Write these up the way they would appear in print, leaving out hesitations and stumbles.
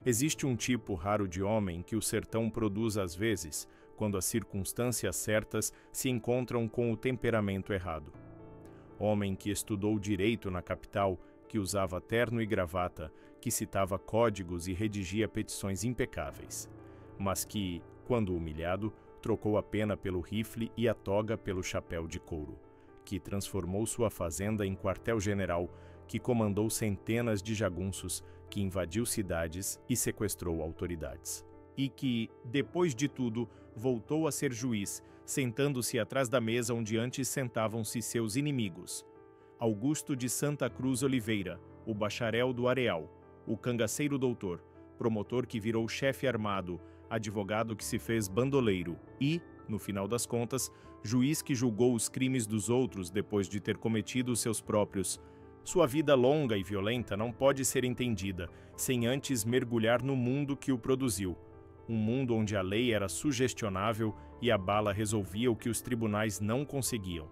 Existe um tipo raro de homem que o sertão produz às vezes, quando as circunstâncias certas se encontram com o temperamento errado. Homem que estudou direito na capital, que usava terno e gravata, que citava códigos e redigia petições impecáveis, mas que, quando humilhado, trocou a pena pelo rifle e a toga pelo chapéu de couro, que transformou sua fazenda em quartel-general, que comandou centenas de jagunços, que invadiu cidades e sequestrou autoridades. E que, depois de tudo, voltou a ser juiz, sentando-se atrás da mesa onde antes sentavam-se seus inimigos. Augusto de Santa Cruz Oliveira, o bacharel do Areal, o cangaceiro doutor, promotor que virou chefe armado, advogado que se fez bandoleiro e, no final das contas, juiz que julgou os crimes dos outros depois de ter cometido os seus próprios. Sua vida longa e violenta não pode ser entendida sem antes mergulhar no mundo que o produziu. Um mundo onde a lei era sugestionável e a bala resolvia o que os tribunais não conseguiam.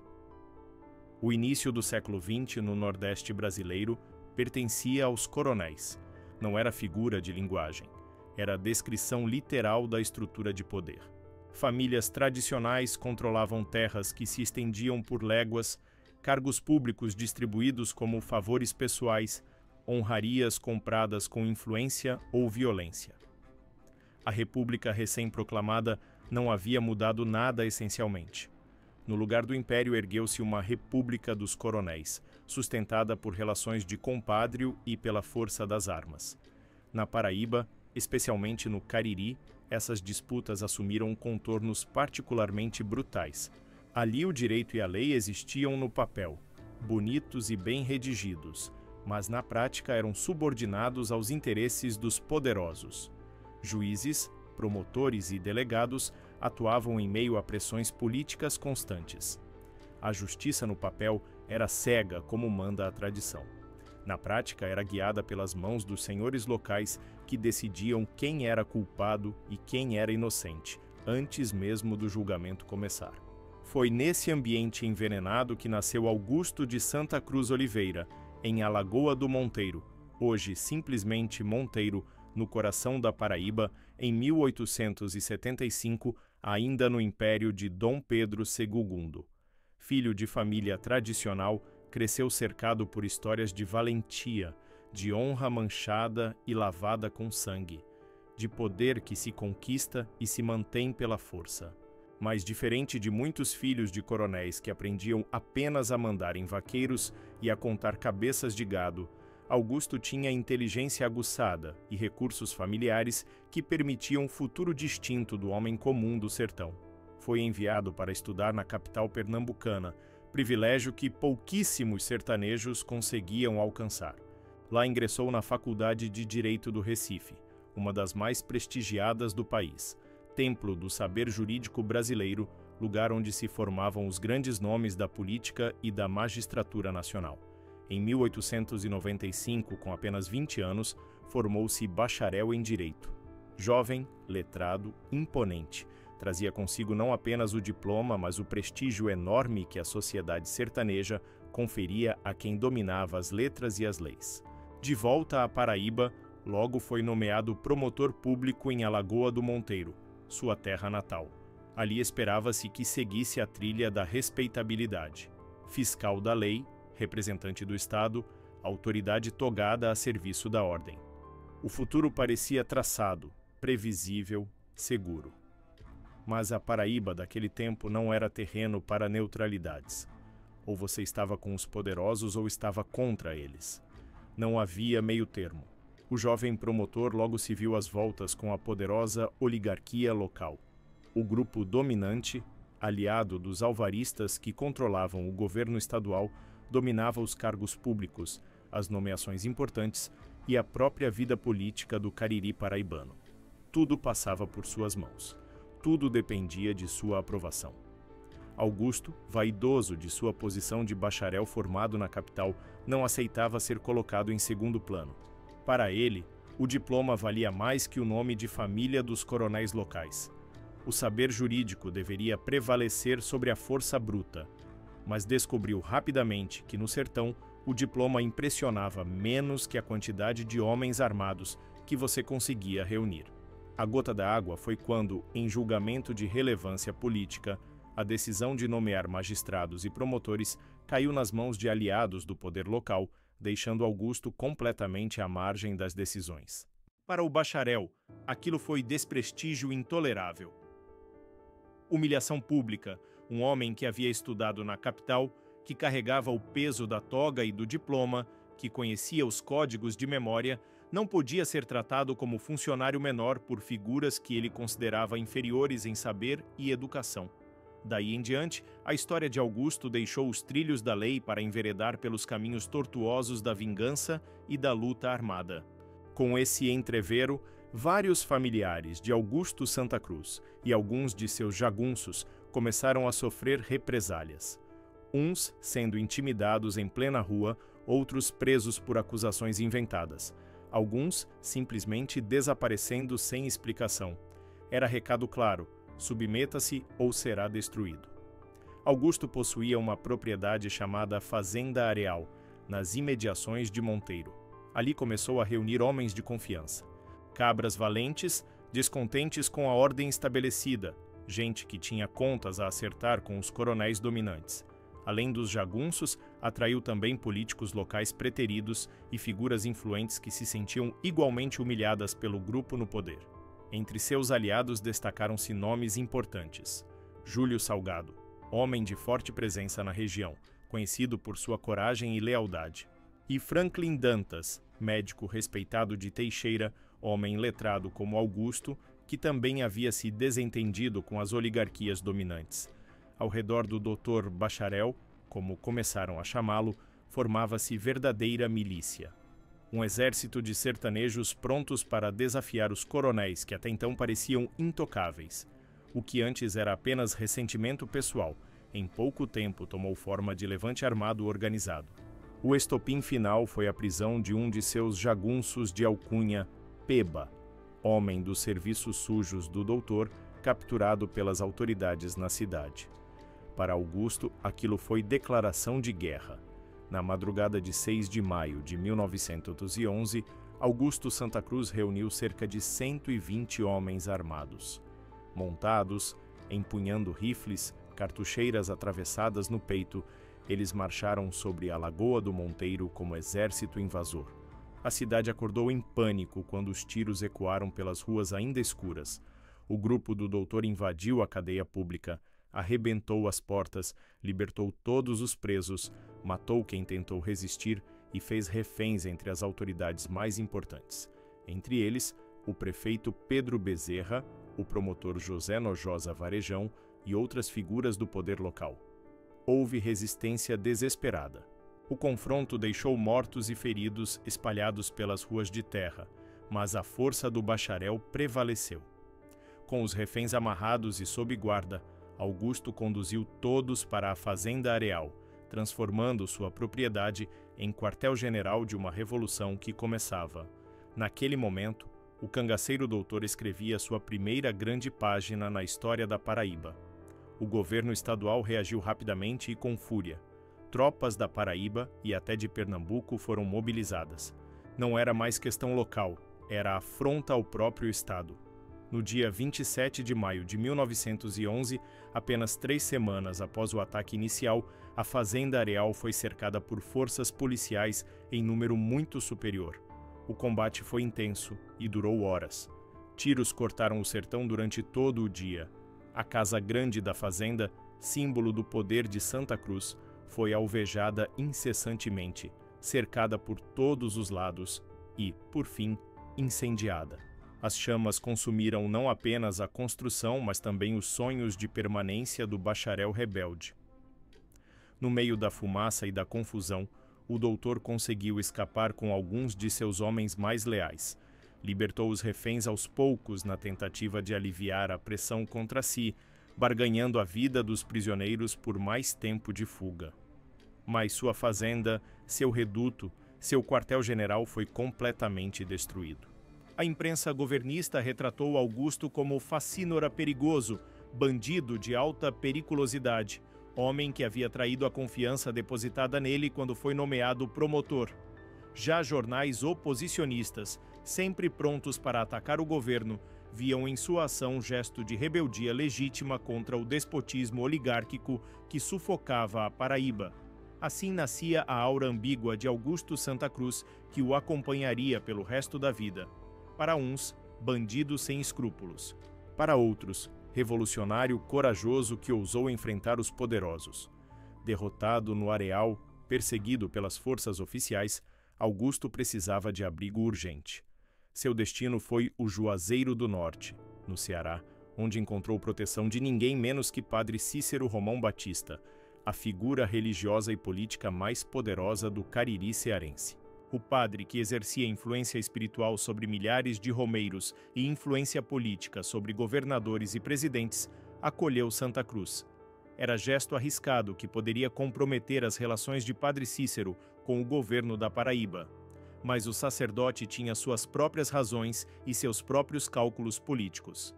O início do século XX no Nordeste brasileiro pertencia aos coronéis. Não era figura de linguagem, era a descrição literal da estrutura de poder. Famílias tradicionais controlavam terras que se estendiam por léguas, cargos públicos distribuídos como favores pessoais, honrarias compradas com influência ou violência. A República recém-proclamada não havia mudado nada essencialmente. No lugar do Império ergueu-se uma República dos Coronéis, sustentada por relações de compadrio e pela força das armas. Na Paraíba, especialmente no Cariri, essas disputas assumiram contornos particularmente brutais. Ali o direito e a lei existiam no papel, bonitos e bem redigidos, mas na prática eram subordinados aos interesses dos poderosos. Juízes, promotores e delegados atuavam em meio a pressões políticas constantes. A justiça no papel era cega, como manda a tradição. Na prática, era guiada pelas mãos dos senhores locais que decidiam quem era culpado e quem era inocente, antes mesmo do julgamento começar. Foi nesse ambiente envenenado que nasceu Augusto de Santa Cruz Oliveira, em Alagoa do Monteiro, hoje simplesmente Monteiro, no coração da Paraíba, em 1875, ainda no império de Dom Pedro II. Filho de família tradicional, cresceu cercado por histórias de valentia, de honra manchada e lavada com sangue, de poder que se conquista e se mantém pela força. Mas diferente de muitos filhos de coronéis que aprendiam apenas a mandar em vaqueiros e a contar cabeças de gado, Augusto tinha inteligência aguçada e recursos familiares que permitiam o futuro distinto do homem comum do sertão. Foi enviado para estudar na capital pernambucana, privilégio que pouquíssimos sertanejos conseguiam alcançar. Lá ingressou na Faculdade de Direito do Recife, uma das mais prestigiadas do país, templo do saber jurídico brasileiro, lugar onde se formavam os grandes nomes da política e da magistratura nacional. Em 1895, com apenas 20 anos, formou-se bacharel em Direito. Jovem, letrado, imponente, trazia consigo não apenas o diploma, mas o prestígio enorme que a sociedade sertaneja conferia a quem dominava as letras e as leis. De volta à Paraíba, logo foi nomeado promotor público em Alagoa do Monteiro, sua terra natal. Ali esperava-se que seguisse a trilha da respeitabilidade. Fiscal da lei, representante do Estado, autoridade togada a serviço da ordem. O futuro parecia traçado, previsível, seguro. Mas a Paraíba daquele tempo não era terreno para neutralidades. Ou você estava com os poderosos ou estava contra eles. Não havia meio termo. O jovem promotor logo se viu às voltas com a poderosa oligarquia local. O grupo dominante, aliado dos alvaristas que controlavam o governo estadual, dominava os cargos públicos, as nomeações importantes e a própria vida política do Cariri paraibano. Tudo passava por suas mãos. Tudo dependia de sua aprovação. Augusto, vaidoso de sua posição de bacharel formado na capital, não aceitava ser colocado em segundo plano. Para ele, o diploma valia mais que o nome de família dos coronéis locais. O saber jurídico deveria prevalecer sobre a força bruta, mas descobriu rapidamente que no sertão o diploma impressionava menos que a quantidade de homens armados que você conseguia reunir. A gota d'água foi quando, em julgamento de relevância política, a decisão de nomear magistrados e promotores caiu nas mãos de aliados do poder local, deixando Augusto completamente à margem das decisões. Para o bacharel, aquilo foi desprestígio intolerável. Humilhação pública, um homem que havia estudado na capital, que carregava o peso da toga e do diploma, que conhecia os códigos de memória, não podia ser tratado como funcionário menor por figuras que ele considerava inferiores em saber e educação. Daí em diante, a história de Augusto deixou os trilhos da lei para enveredar pelos caminhos tortuosos da vingança e da luta armada. Com esse entrevero, vários familiares de Augusto Santa Cruz e alguns de seus jagunços começaram a sofrer represálias. Uns sendo intimidados em plena rua, outros presos por acusações inventadas. Alguns simplesmente desaparecendo sem explicação. Era recado claro: submeta-se ou será destruído. Augusto possuía uma propriedade chamada Fazenda Areal, nas imediações de Monteiro. Ali começou a reunir homens de confiança. Cabras valentes, descontentes com a ordem estabelecida, gente que tinha contas a acertar com os coronéis dominantes. Além dos jagunços, atraiu também políticos locais preteridos e figuras influentes que se sentiam igualmente humilhadas pelo grupo no poder. Entre seus aliados destacaram-se nomes importantes. Júlio Salgado, homem de forte presença na região, conhecido por sua coragem e lealdade. E Franklin Dantas, médico respeitado de Teixeira, homem letrado como Augusto, que também havia se desentendido com as oligarquias dominantes. Ao redor do doutor Bacharel, como começaram a chamá-lo, formava-se verdadeira milícia. Um exército de sertanejos prontos para desafiar os coronéis que até então pareciam intocáveis. O que antes era apenas ressentimento pessoal, em pouco tempo tomou forma de levante armado organizado. O estopim final foi a prisão de um de seus jagunços de alcunha, Peba, homem dos serviços sujos do doutor, capturado pelas autoridades na cidade. Para Augusto, aquilo foi declaração de guerra. Na madrugada de 6 de maio de 1911, Augusto Santa Cruz reuniu cerca de 120 homens armados. Montados, empunhando rifles, cartucheiras atravessadas no peito, eles marcharam sobre a Lagoa do Monteiro como exército invasor. A cidade acordou em pânico quando os tiros ecoaram pelas ruas ainda escuras. O grupo do doutor invadiu a cadeia pública, arrebentou as portas, libertou todos os presos, matou quem tentou resistir e fez reféns entre as autoridades mais importantes. Entre eles, o prefeito Pedro Bezerra, o promotor José Nojosa Varejão e outras figuras do poder local. Houve resistência desesperada. O confronto deixou mortos e feridos espalhados pelas ruas de terra, mas a força do bacharel prevaleceu. Com os reféns amarrados e sob guarda, Augusto conduziu todos para a Fazenda Areal, transformando sua propriedade em quartel-general de uma revolução que começava. Naquele momento, o cangaceiro doutor escrevia sua primeira grande página na história da Paraíba. O governo estadual reagiu rapidamente e com fúria. Tropas da Paraíba e até de Pernambuco foram mobilizadas. Não era mais questão local, era afronta ao próprio Estado. No dia 27 de maio de 1911, apenas 3 semanas após o ataque inicial, a Fazenda Areal foi cercada por forças policiais em número muito superior. O combate foi intenso e durou horas. Tiros cortaram o sertão durante todo o dia. A Casa Grande da Fazenda, símbolo do poder de Santa Cruz, foi alvejada incessantemente, cercada por todos os lados e, por fim, incendiada. As chamas consumiram não apenas a construção, mas também os sonhos de permanência do bacharel rebelde. No meio da fumaça e da confusão, o doutor conseguiu escapar com alguns de seus homens mais leais. Libertou os reféns aos poucos na tentativa de aliviar a pressão contra si, barganhando a vida dos prisioneiros por mais tempo de fuga. Mas sua fazenda, seu reduto, seu quartel-general foi completamente destruído. A imprensa governista retratou Augusto como facínora perigoso, bandido de alta periculosidade, homem que havia traído a confiança depositada nele quando foi nomeado promotor. Já jornais oposicionistas, sempre prontos para atacar o governo, viam em sua ação gesto de rebeldia legítima contra o despotismo oligárquico que sufocava a Paraíba. Assim nascia a aura ambígua de Augusto Santa Cruz, que o acompanharia pelo resto da vida. Para uns, bandido sem escrúpulos. Para outros, revolucionário corajoso que ousou enfrentar os poderosos. Derrotado no Areal, perseguido pelas forças oficiais, Augusto precisava de abrigo urgente. Seu destino foi o Juazeiro do Norte, no Ceará, onde encontrou proteção de ninguém menos que Padre Cícero Romão Batista, a figura religiosa e política mais poderosa do Cariri cearense. O padre, que exercia influência espiritual sobre milhares de romeiros e influência política sobre governadores e presidentes, acolheu Santa Cruz. Era gesto arriscado que poderia comprometer as relações de Padre Cícero com o governo da Paraíba. Mas o sacerdote tinha suas próprias razões e seus próprios cálculos políticos.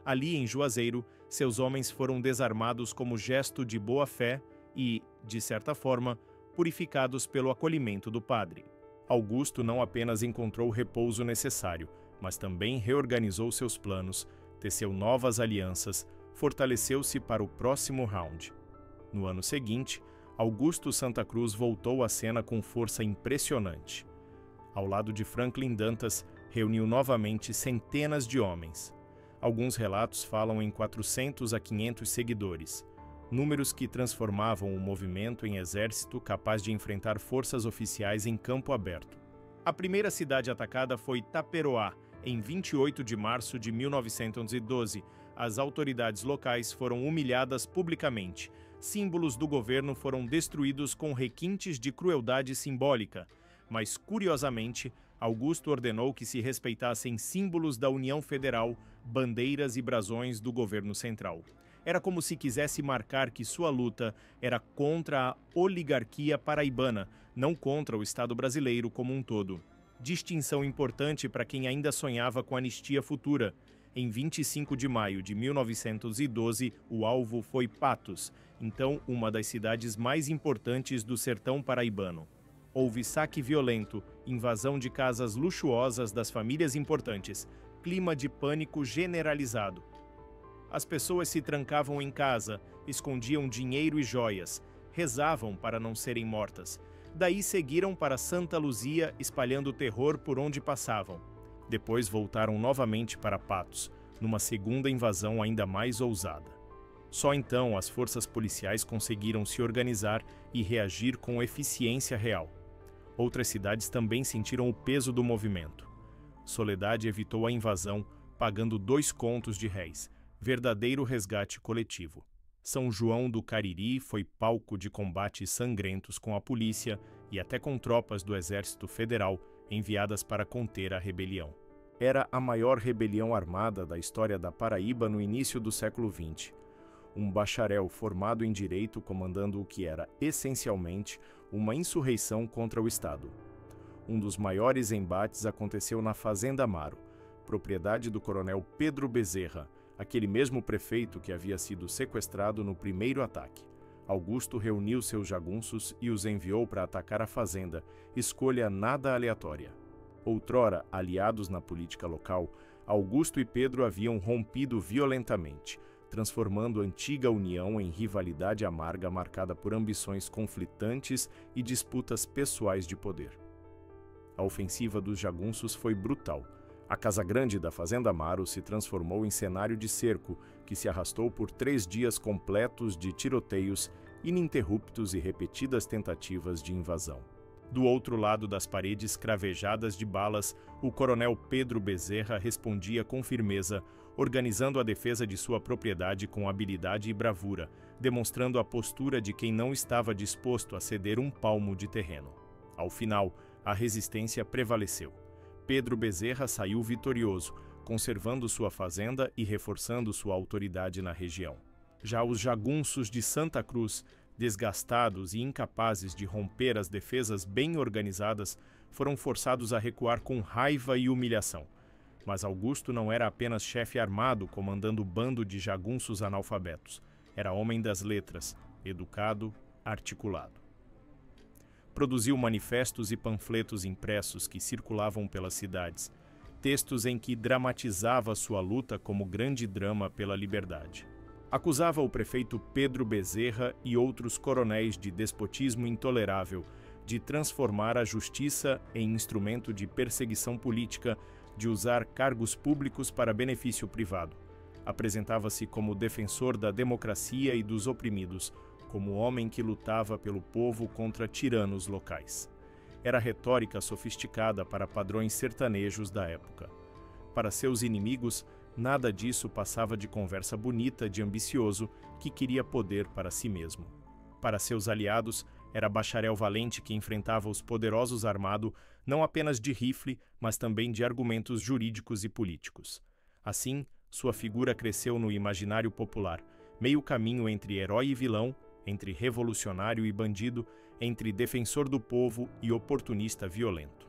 Ali em Juazeiro, seus homens foram desarmados como gesto de boa-fé e, de certa forma, purificados pelo acolhimento do padre. Augusto não apenas encontrou o repouso necessário, mas também reorganizou seus planos, teceu novas alianças, fortaleceu-se para o próximo round. No ano seguinte, Augusto Santa Cruz voltou à cena com força impressionante. Ao lado de Franklin Dantas, reuniu novamente centenas de homens. Alguns relatos falam em 400 a 500 seguidores, números que transformavam o movimento em exército capaz de enfrentar forças oficiais em campo aberto. A primeira cidade atacada foi Taperoá, em 28 de março de 1912. As autoridades locais foram humilhadas publicamente. Símbolos do governo foram destruídos com requintes de crueldade simbólica. Mas, curiosamente, Augusto ordenou que se respeitassem símbolos da União Federal, bandeiras e brasões do governo central. Era como se quisesse marcar que sua luta era contra a oligarquia paraibana, não contra o Estado brasileiro como um todo. Distinção importante para quem ainda sonhava com anistia futura. Em 25 de maio de 1912, o alvo foi Patos, então uma das cidades mais importantes do sertão paraibano. Houve saque violento, invasão de casas luxuosas das famílias importantes, clima de pânico generalizado. As pessoas se trancavam em casa, escondiam dinheiro e joias, rezavam para não serem mortas. Daí seguiram para Santa Luzia, espalhando terror por onde passavam. Depois voltaram novamente para Patos, numa segunda invasão ainda mais ousada. Só então as forças policiais conseguiram se organizar e reagir com eficiência real. Outras cidades também sentiram o peso do movimento. Soledade evitou a invasão, pagando 2 contos de réis, verdadeiro resgate coletivo. São João do Cariri foi palco de combates sangrentos com a polícia e até com tropas do Exército Federal enviadas para conter a rebelião. Era a maior rebelião armada da história da Paraíba no início do século XX. Um bacharel formado em direito comandando o que era, essencialmente, uma insurreição contra o Estado. Um dos maiores embates aconteceu na Fazenda Amaro, propriedade do coronel Pedro Bezerra, aquele mesmo prefeito que havia sido sequestrado no primeiro ataque. Augusto reuniu seus jagunços e os enviou para atacar a fazenda, escolha nada aleatória. Outrora, aliados na política local, Augusto e Pedro haviam rompido violentamente, transformando a antiga união em rivalidade amarga marcada por ambições conflitantes e disputas pessoais de poder. A ofensiva dos jagunços foi brutal. A Casa Grande da Fazenda Amaro se transformou em cenário de cerco, que se arrastou por 3 dias completos de tiroteios, ininterruptos e repetidas tentativas de invasão. Do outro lado das paredes cravejadas de balas, o coronel Pedro Bezerra respondia com firmeza, organizando a defesa de sua propriedade com habilidade e bravura, demonstrando a postura de quem não estava disposto a ceder um palmo de terreno. Ao final, a resistência prevaleceu. Pedro Bezerra saiu vitorioso, conservando sua fazenda e reforçando sua autoridade na região. Já os jagunços de Santa Cruz, desgastados e incapazes de romper as defesas bem organizadas, foram forçados a recuar com raiva e humilhação. Mas Augusto não era apenas chefe armado comandando bando de jagunços analfabetos. Era homem das letras, educado, articulado. Produziu manifestos e panfletos impressos que circulavam pelas cidades. textos em que dramatizava sua luta como grande drama pela liberdade. Acusava o prefeito Pedro Bezerra e outros coronéis de despotismo intolerável, de transformar a justiça em instrumento de perseguição política, de usar cargos públicos para benefício privado. Apresentava-se como defensor da democracia e dos oprimidos, como homem que lutava pelo povo contra tiranos locais. Era retórica sofisticada para padrões sertanejos da época. Para seus inimigos, nada disso passava de conversa bonita de ambicioso que queria poder para si mesmo. Para seus aliados, era bacharel valente que enfrentava os poderosos armado não apenas de rifle, mas também de argumentos jurídicos e políticos. Assim, sua figura cresceu no imaginário popular, meio caminho entre herói e vilão, entre revolucionário e bandido, entre defensor do povo e oportunista violento.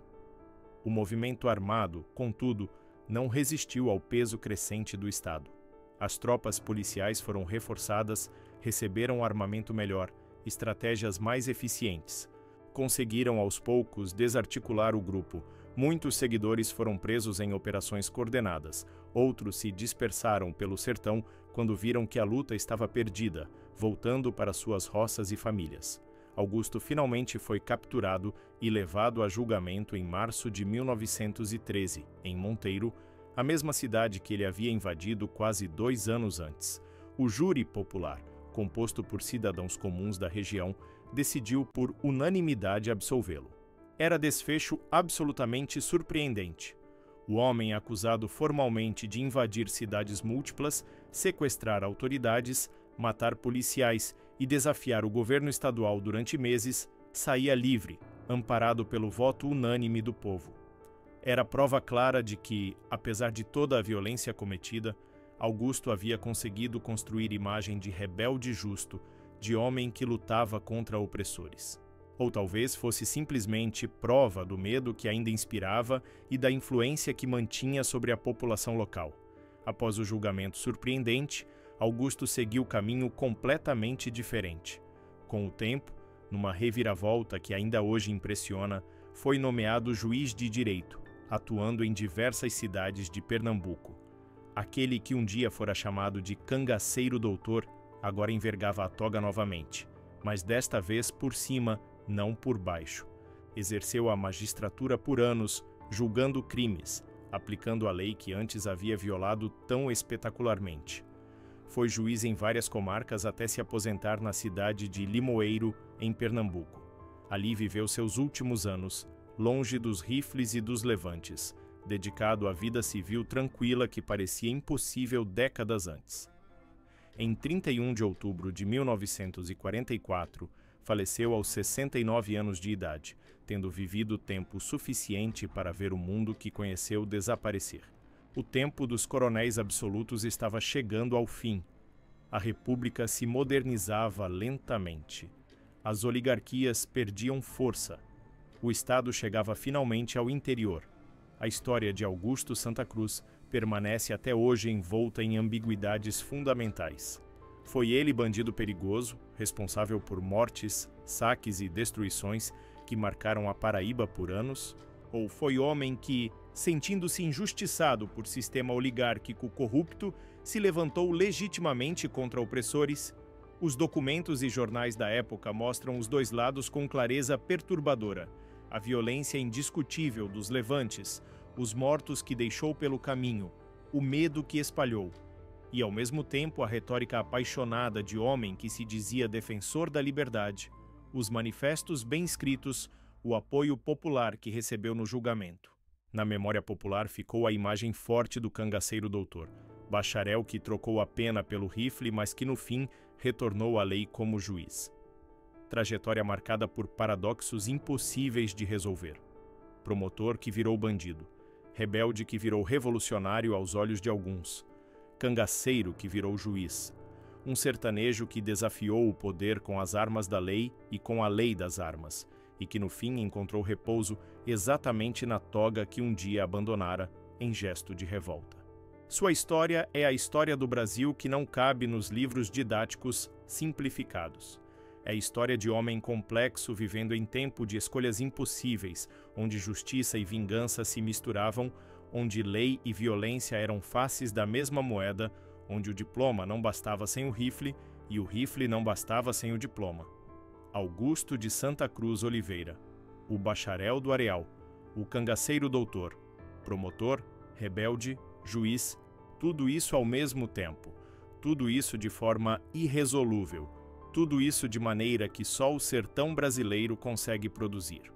O movimento armado, contudo, não resistiu ao peso crescente do Estado. As tropas policiais foram reforçadas, receberam armamento melhor, estratégias mais eficientes. Conseguiram aos poucos desarticular o grupo. Muitos seguidores foram presos em operações coordenadas. Outros se dispersaram pelo sertão quando viram que a luta estava perdida, voltando para suas roças e famílias. Augusto finalmente foi capturado e levado a julgamento em março de 1913, em Monteiro, a mesma cidade que ele havia invadido quase 2 anos antes. O júri popular, composto por cidadãos comuns da região, decidiu por unanimidade absolvê-lo. Era desfecho absolutamente surpreendente. O homem acusado formalmente de invadir cidades múltiplas, sequestrar autoridades, matar policiais e desafiar o governo estadual durante meses, saía livre, amparado pelo voto unânime do povo. Era prova clara de que, apesar de toda a violência cometida, Augusto havia conseguido construir imagem de rebelde justo, de homem que lutava contra opressores. Ou talvez fosse simplesmente prova do medo que ainda inspirava e da influência que mantinha sobre a população local. Após o julgamento surpreendente, Augusto seguiu caminho completamente diferente. Com o tempo, numa reviravolta que ainda hoje impressiona, foi nomeado juiz de direito, atuando em diversas cidades de Pernambuco. Aquele que um dia fora chamado de cangaceiro doutor, agora envergava a toga novamente, mas desta vez por cima, não por baixo. Exerceu a magistratura por anos, julgando crimes, aplicando a lei que antes havia violado tão espetacularmente. Foi juiz em várias comarcas até se aposentar na cidade de Limoeiro, em Pernambuco. Ali viveu seus últimos anos, longe dos rifles e dos levantes, dedicado à vida civil tranquila que parecia impossível décadas antes. Em 31 de outubro de 1944, faleceu aos 69 anos de idade, tendo vivido tempo suficiente para ver o mundo que conheceu desaparecer. O tempo dos coronéis absolutos estava chegando ao fim. A república se modernizava lentamente. As oligarquias perdiam força. O Estado chegava finalmente ao interior. A história de Augusto Santa Cruz permanece até hoje envolta em ambiguidades fundamentais. Foi ele bandido perigoso, responsável por mortes, saques e destruições que marcaram a Paraíba por anos? Ou foi homem que, sentindo-se injustiçado por sistema oligárquico corrupto, se levantou legitimamente contra opressores? Os documentos e jornais da época mostram os dois lados com clareza perturbadora. A violência indiscutível dos levantes, os mortos que deixou pelo caminho, o medo que espalhou, e ao mesmo tempo a retórica apaixonada de homem que se dizia defensor da liberdade, os manifestos bem escritos, o apoio popular que recebeu no julgamento. Na memória popular ficou a imagem forte do cangaceiro doutor, bacharel que trocou a pena pelo rifle, mas que no fim retornou à lei como juiz. Trajetória marcada por paradoxos impossíveis de resolver. Promotor que virou bandido, rebelde que virou revolucionário aos olhos de alguns, cangaceiro que virou juiz, um sertanejo que desafiou o poder com as armas da lei e com a lei das armas, e que no fim encontrou repouso exatamente na toga que um dia abandonara em gesto de revolta. Sua história é a história do Brasil que não cabe nos livros didáticos simplificados. É a história de homem complexo vivendo em tempo de escolhas impossíveis, onde justiça e vingança se misturavam, onde lei e violência eram faces da mesma moeda, onde o diploma não bastava sem o rifle e o rifle não bastava sem o diploma. Augusto de Santa Cruz Oliveira, o bacharel do Areal, o cangaceiro doutor, promotor, rebelde, juiz, tudo isso ao mesmo tempo, tudo isso de forma irresolúvel, tudo isso de maneira que só o sertão brasileiro consegue produzir.